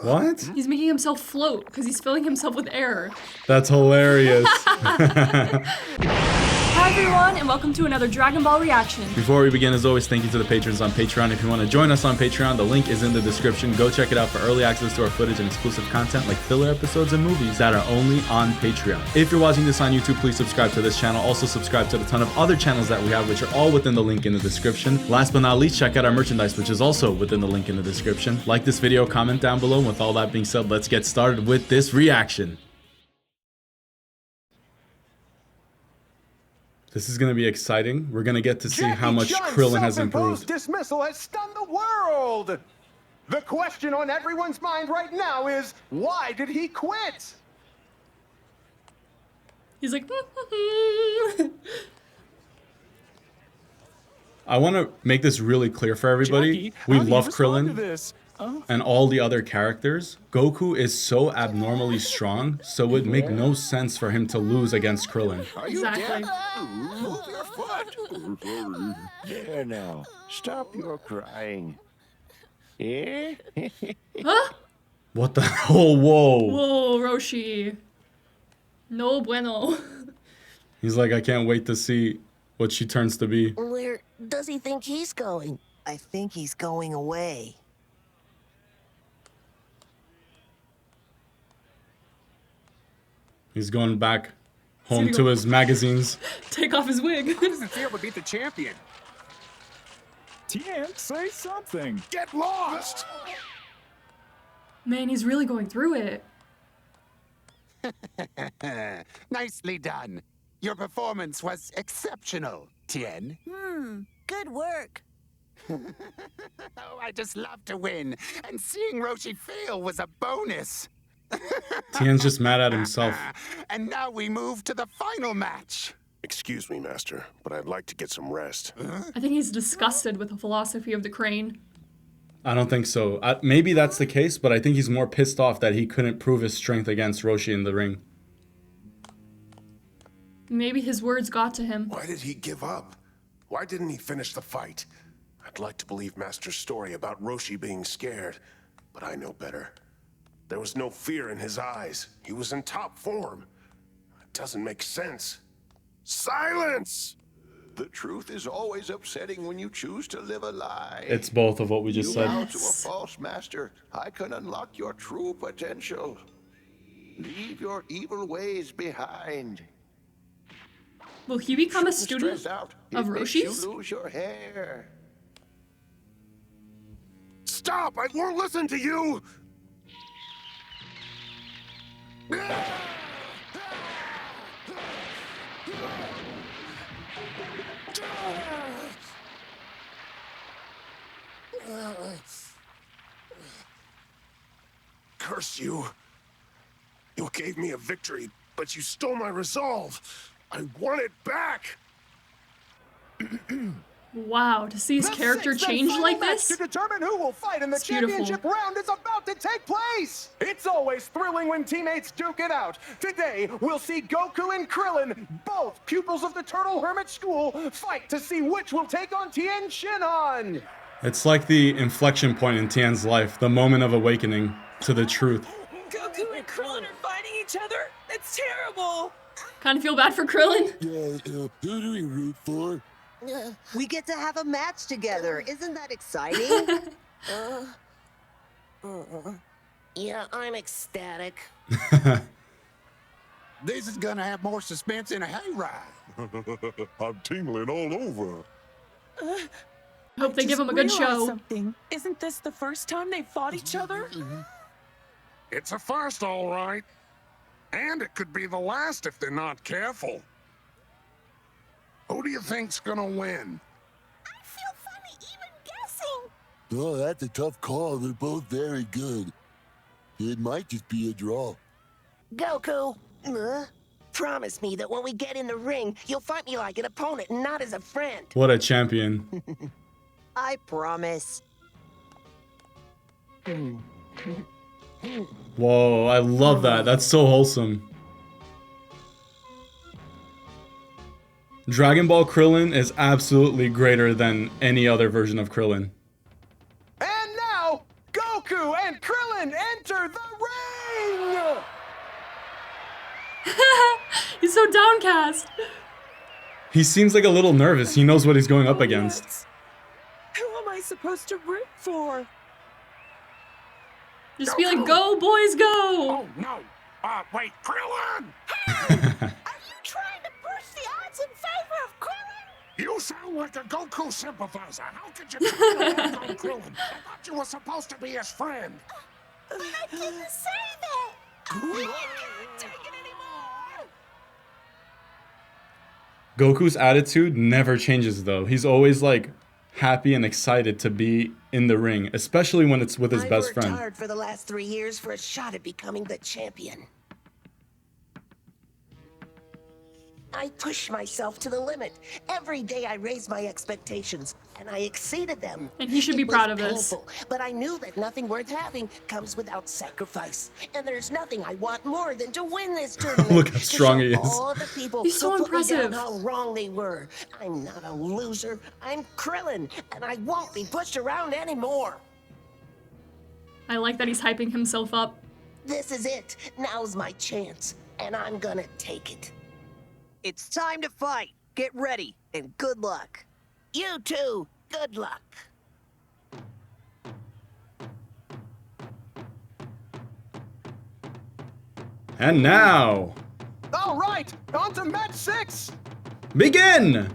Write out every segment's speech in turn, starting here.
What? He's making himself float because he's filling himself with air. That's hilarious. Hi everyone, and welcome to another Dragon Ball reaction. Before we begin, as always, thank you to the patrons on Patreon. If you want to join us on Patreon, the link is in the description. Go check it out for early access to our footage and exclusive content like filler episodes and movies that are only on Patreon. If you're watching this on YouTube, please subscribe to this channel. Also subscribe to the ton of other channels that we have, which are all within the link in the description. Last but not least, check out our merchandise, which is also within the link in the description. Like this video, comment down below. And with all that being said, let's get started with this reaction. This is going to be exciting. We're going to get to see how much Krillin has improved. Dismissal has stunned the world. The question on everyone's mind right now is, why did he quit? He's like, I want to make this really clear for everybody. We love Krillin and all the other characters. Goku is so abnormally strong, so it would make no sense for him to lose against Krillin. exactly. Move your foot. There now. Stop your crying. Eh? Huh? What the hell? Whoa. Whoa, Roshi. No bueno. He's like, I can't wait to see what she turns to be. Where does he think he's going? I think he's going away. He's going back home to his magazines. Take off his wig. How does it feel to beat the champion? Tien, say something. Get lost! Man, he's really going through it. Nicely done. Your performance was exceptional, Tien. Good work. Oh, I just love to win, and seeing Roshi fail was a bonus. Tien's just mad at himself. And now we move to the final match. Excuse me, Master, but I'd like to get some rest. I think he's disgusted with the philosophy of the crane. I don't think so. Maybe that's the case, but I think he's more pissed off that he couldn't prove his strength against Roshi in the ring. Maybe his words got to him. Why did he give up? Why didn't he finish the fight? I'd like to believe Master's story about Roshi being scared, but I know better. There was no fear in his eyes. He was in top form. It doesn't make sense. Silence! The truth is always upsetting when you choose to live a lie. It's both of what we just said. Bow to a false master. I can unlock your true potential. Leave your evil ways behind. Will he become a Shouldn't student stress out. of It makes Roshi's? you lose your hair. Stop! I won't listen to you! Curse you. You gave me a victory, but you stole my resolve. I want it back. Wow, to see his character sixth and change final like match this? to determine who will fight in the It's beautiful. championship round is about to take place. It's always thrilling when teammates duke it out. Today, we'll see Goku and Krillin, both pupils of the Turtle Hermit School, fight to see which will take on Tien Shinhan. It's like the inflection point in Tien's life, the moment of awakening to the truth. Goku and Krillin are fighting each other? That's terrible! Kind of feel bad for Krillin. Who do we root for? We get to have a match together. Isn't that exciting? Yeah, I'm ecstatic. This is gonna have more suspense than a hayride. I'm tingling all over. Hope they give him a good show. Something. Isn't this the first time they fought each other? It's a first, all right. And it could be the last if they're not careful. Who do you think's gonna win? I feel funny even guessing. Oh, that's a tough call. They're both very good. It might just be a draw. Goku, promise me that when we get in the ring, you'll fight me like an opponent and not as a friend. What a champion. I promise. Whoa, I love that. That's so wholesome. Dragon Ball Krillin is absolutely greater than any other version of Krillin. And now Goku and Krillin enter the ring! He's so downcast. He seems like a little nervous. He knows what he's going up against. Who am I supposed to root for? Just be like, go, boys, go! Oh, no. Wait, Krillin! Are you trying to push the odds in favor of Krillin? You sound like a Goku sympathizer. How could you turn your back on Krillin? I thought you were supposed to be his friend. I didn't say that. I can't take it anymore. Goku's attitude never changes though. He's always like happy and excited to be in the ring, especially when it's with his best I worked friend. hard for the last 3 years for a shot at becoming the champion. I pushed myself to the limit. Every day I raised my expectations, and I exceeded them. And he should be It was proud of this. painful, but I knew that nothing worth having comes without sacrifice. And there's nothing I want more than to win this tournament. Look how to strong show he is. All the people He's so who put me down impressive. how wrong they were. I'm not a loser. I'm Krillin, and I won't be pushed around anymore. I like that he's hyping himself up. This is it. Now's my chance, and I'm gonna take it. It's time to fight. Get ready, and good luck. You too. Good luck. And now, All right, on to match 6. begin!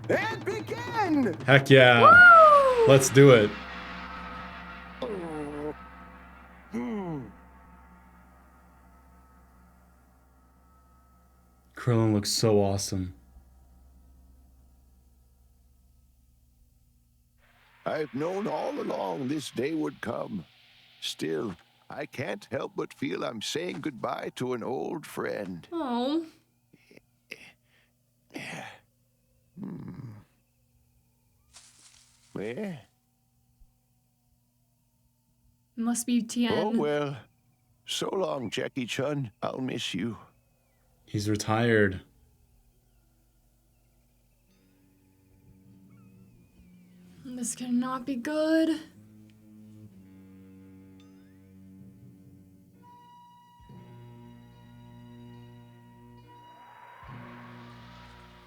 And begin! Heck yeah. Let's do it. Krillin looks so awesome. I've known all along this day would come. Still, I can't help but feel I'm saying goodbye to an old friend. Oh. Eh? Must be Tien. Oh, well. So long, Jackie-chun. I'll miss you. He's retired. This cannot be good.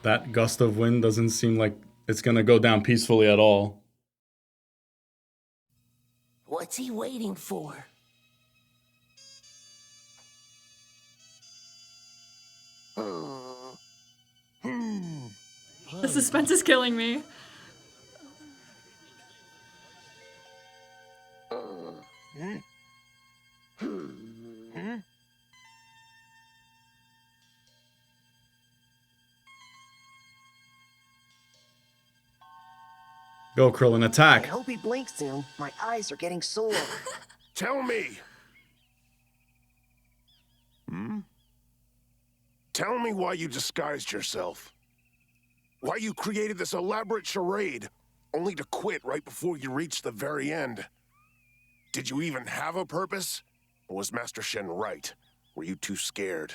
That gust of wind doesn't seem like it's gonna go down peacefully at all. What's he waiting for? The suspense is killing me. Go, Krillin, I attack! hope he blinks soon. My eyes are getting sore. Tell me. Tell me why you disguised yourself. Why you created this elaborate charade, only to quit right before you reached the very end. Did you even have a purpose? Or was Master Shen right? Were you too scared?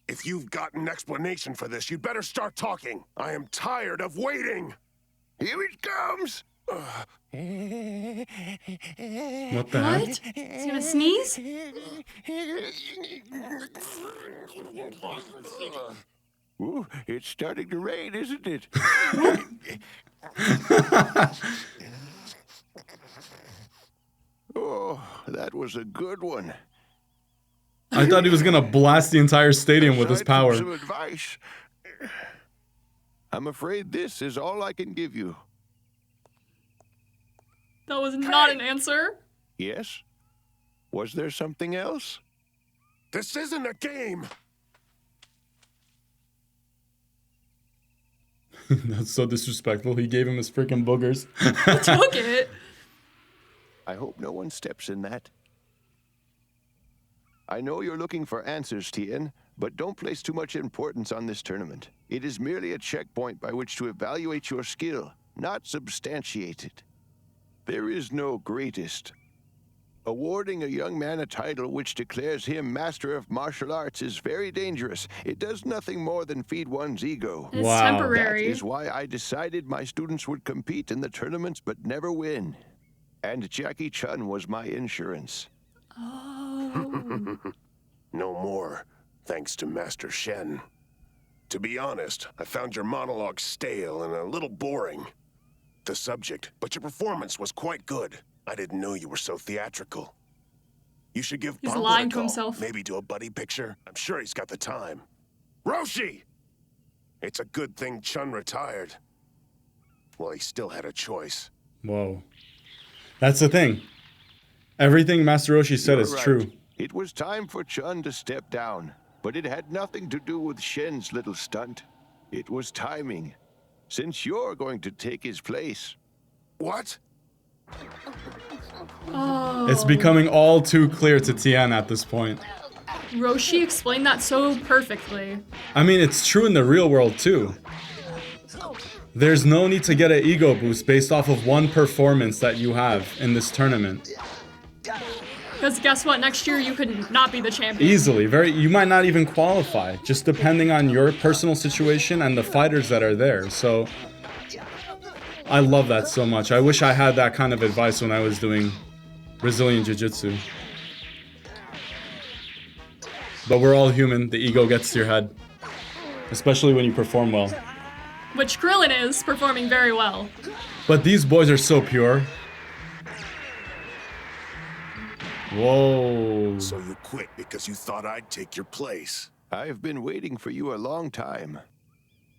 If you've got an explanation for this, you'd better start talking. I am tired of waiting. Here it comes. What the What? heck? He's gonna sneeze? Ooh, it's starting to rain, isn't it? Oh, that was a good one. I thought he was gonna blast the entire stadium with his Aside from power. some advice, I'm afraid this is all I can give you. That was not an answer. Yes? Was there something else? This isn't a game. That's so disrespectful. He gave him his freaking boogers. Took it. I hope no one steps in that. I know you're looking for answers, Tien, but don't place too much importance on this tournament. It is merely a checkpoint by which to evaluate your skill, not substantiate it. There is no greatest Awarding a young man a title which declares him master of martial arts is very dangerous. It does nothing more than feed one's ego. It's Wow. temporary. That is why I decided my students would compete in the tournaments but never win. And Jackie Chun was my insurance. Oh. No more, thanks to Master Shen. To be honest, I found your monologue stale and a little boring. The subject, but your performance was quite good. I didn't know you were so theatrical. You should give He's Bumble lying a to call. himself. Maybe do a buddy picture. I'm sure he's got the time. Roshi! It's a good thing Chun retired. Well, he still had a choice. Whoa. That's the thing. Everything Master Roshi said You're is right. true. It was time for Chun to step down, but it had nothing to do with Shen's little stunt. It was timing, since you're going to take his place. What? Oh. It's becoming all too clear to Tien at this point. Roshi explained that so perfectly. I mean, it's true in the real world too. There's no need to get an ego boost based off of one performance that you have in this tournament. Because guess what? Next year you could not be the champion. Easily, you might not even qualify, just depending on your personal situation and the fighters that are there. So I love that so much. I wish I had that kind of advice when I was doing Brazilian Jiu-Jitsu. But we're all human. The ego gets to your head, especially when you perform well. Which Krillin is performing very well. But these boys are so pure. Whoa. So you quit because you thought I'd take your place. I've been waiting for you a long time.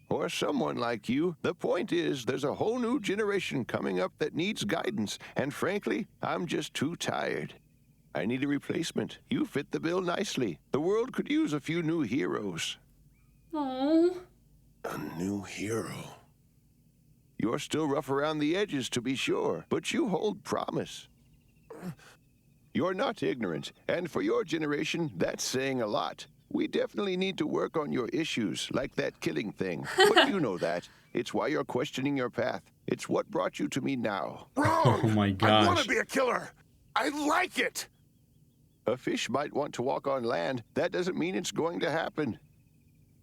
Or someone like you. The point is, there's a whole new generation coming up that needs guidance, and frankly, I'm just too tired. I need a replacement. You fit the bill nicely. The world could use a few new heroes. Oh. A new hero. You're still rough around the edges, to be sure, but you hold promise. You're not ignorant, and for your generation, that's saying a lot. We definitely need to work on your issues, like that killing thing. But you know that. It's why you're questioning your path. It's what brought you to me now. Wrong! Oh my I want gosh. to be a killer! I like it! A fish might want to walk on land. That doesn't mean it's going to happen.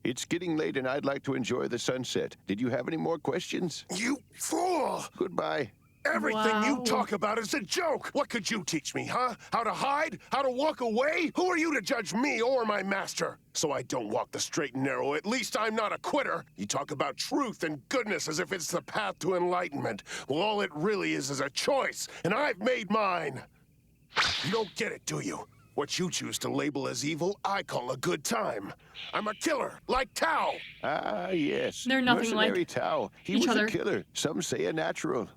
It's getting late and I'd like to enjoy the sunset. Did you have any more questions? You fool! Goodbye. Everything you Wow. talk about is a joke! What could you teach me, huh? How to hide? How to walk away? Who are you to judge me or my master? So I don't walk the straight and narrow. At least I'm not a quitter. You talk about truth and goodness as if it's the path to enlightenment. Well, all it really is a choice, and I've made mine. You don't get it, do you? What you choose to label as evil, I call a good time. I'm a killer, like Tao. Ah, yes. They're nothing like Mercenary Tao. He each was other. a killer. Some say a natural.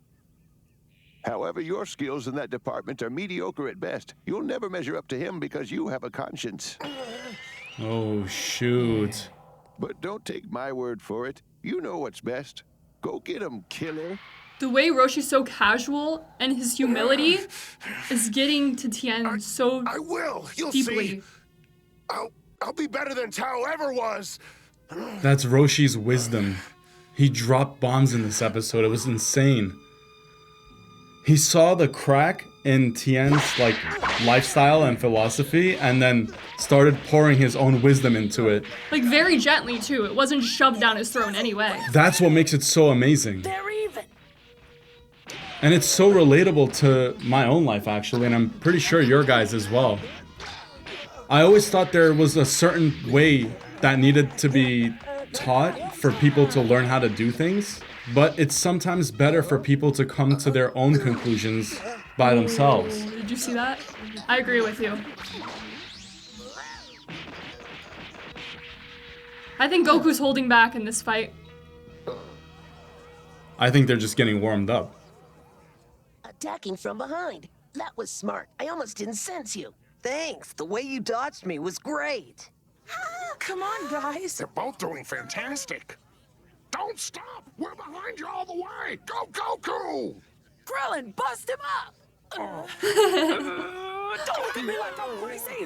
However, your skills in that department are mediocre at best. You'll never measure up to him because you have a conscience. Oh, shoot. But don't take my word for it. You know what's best. Go get him, killer. The way Roshi's so casual and his humility is getting to Tien so I will. You'll deeply. see. I'll be better than Tao ever was. That's Roshi's wisdom. He dropped bombs in this episode. It was insane. He saw the crack in Tien's lifestyle and philosophy and then started pouring his own wisdom into it. Like very gently too. It wasn't shoved down his throat in any way. That's what makes it so amazing. They're even. And it's so relatable to my own life actually, and I'm pretty sure your guys as well. I always thought there was a certain way that needed to be taught for people to learn how to do things, but it's sometimes better for people to come to their own conclusions by themselves. Did you see that? I agree with you. I think Goku's holding back in this fight. I think they're just getting warmed up. Attacking from behind. That was smart. I almost didn't sense you. Thanks. The way you dodged me was great. Come on, guys. They're both doing fantastic. Don't stop! We're behind you all the way! Go, Goku! Krillin, bust him up! Don't look at me like I'm crazy!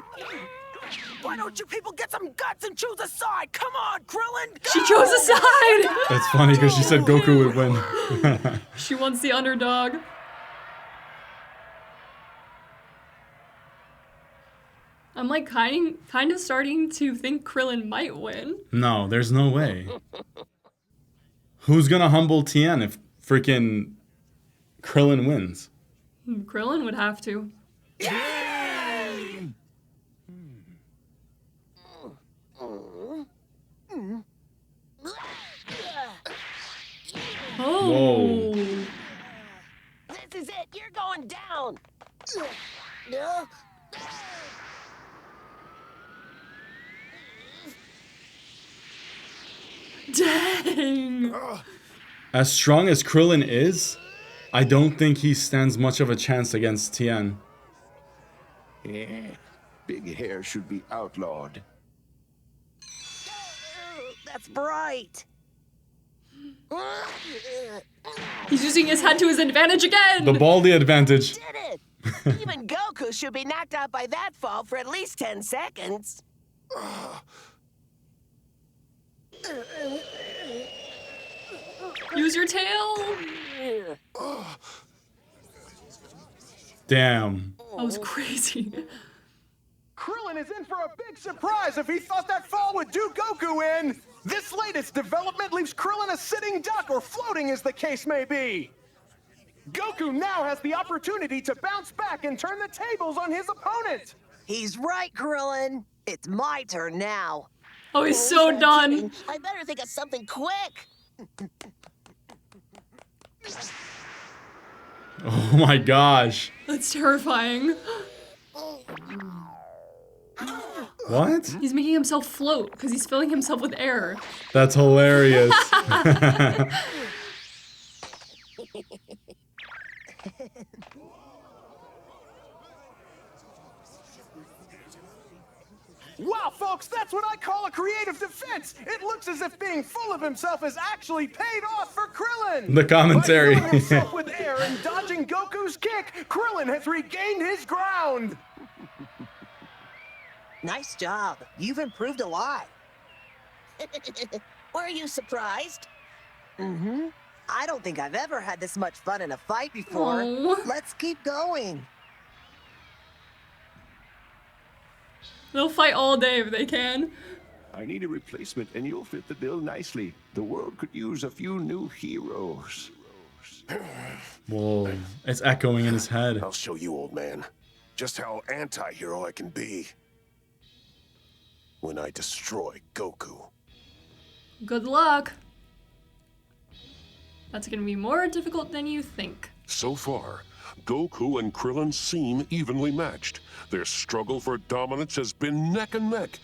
Why don't you people get some guts and choose a side? Come on, Krillin! Go! She chose a side! It's funny because she said Goku would win. She wants the underdog. I'm like kind of starting to think Krillin might win. No, there's no way. Who's gonna humble Tien if freaking Krillin wins? Krillin would have to. Oh. Whoa. This is it. You're going down. Dang. As strong as Krillin is, I don't think he stands much of a chance against Tien. Yeah, big hair should be outlawed. That's bright. He's using his head to his advantage again. The baldy advantage. Did it. Even Goku should be knocked out by that fall for at least 10 seconds. Use your tail. Damn. That was crazy. Krillin is in for a big surprise if he thought that fall would do Goku in. This latest development leaves Krillin a sitting duck or floating as the case may be. Goku now has the opportunity to bounce back and turn the tables on his opponent. He's right, Krillin. It's my turn now. Oh, he's so done. Kidding. I better think of something quick. Oh my gosh. That's terrifying. What? He's making himself float because he's filling himself with air. That's hilarious. Wow, folks, that's what I call a creative defense. It looks as if being full of himself has actually paid off for Krillin. The commentary. By filling himself with air and dodging Goku's kick, Krillin has regained his ground. Nice job. You've improved a lot. Were you surprised? Mm-hmm. I don't think I've ever had this much fun in a fight before. Aw. Let's keep going. They'll fight all day if they can. I need a replacement, and you'll fit the bill nicely. The world could use a few new heroes. Whoa. It's echoing in his head. I'll show you, old man, just how anti-hero I can be. When I destroy Goku. Good luck. That's gonna be more difficult than you think. So far, Goku and Krillin seem evenly matched. Their struggle for dominance has been neck and neck.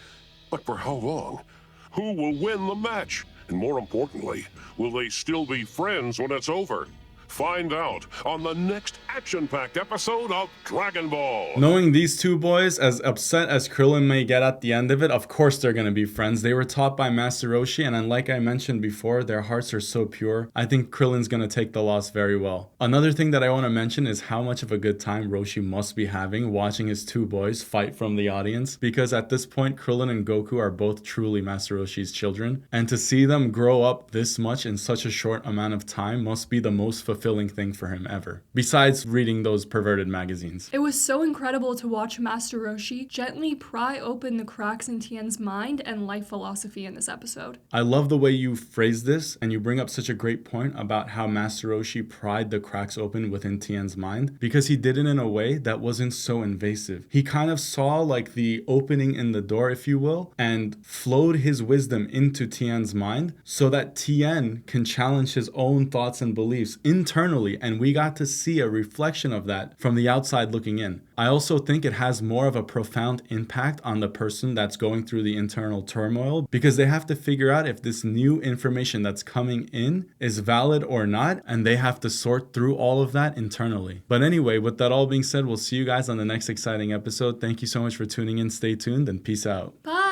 But for how long? Who will win the match? And more importantly, will they still be friends when it's over? Find out on the next action-packed episode of Dragon Ball. Knowing these two boys, as upset as Krillin may get at the end of it, of course they're gonna be friends. They were taught by Master Roshi, and like I mentioned before, their hearts are so pure. I think Krillin's gonna take the loss very well. Another thing that I want to mention is how much of a good time Roshi must be having watching his two boys fight from the audience, because at this point, Krillin and Goku are both truly Master Roshi's children, and to see them grow up this much in such a short amount of time must be the most fulfilling thing for him ever, besides reading those perverted magazines. It was so incredible to watch Master Roshi gently pry open the cracks in Tien's mind and life philosophy in this episode. I love the way you phrase this, and you bring up such a great point about how Master Roshi pried the cracks open within Tien's mind, because he did it in a way that wasn't so invasive. He kind of saw like the opening in the door, if you will, and flowed his wisdom into Tien's mind so that Tien can challenge his own thoughts and beliefs internally, and we got to see a reflection of that from the outside looking in. I also think it has more of a profound impact on the person that's going through the internal turmoil, because they have to figure out if this new information that's coming in is valid or not, and they have to sort through all of that internally. But anyway, with that all being said, we'll see you guys on the next exciting episode. Thank you so much for tuning in. Stay tuned and peace out. Bye!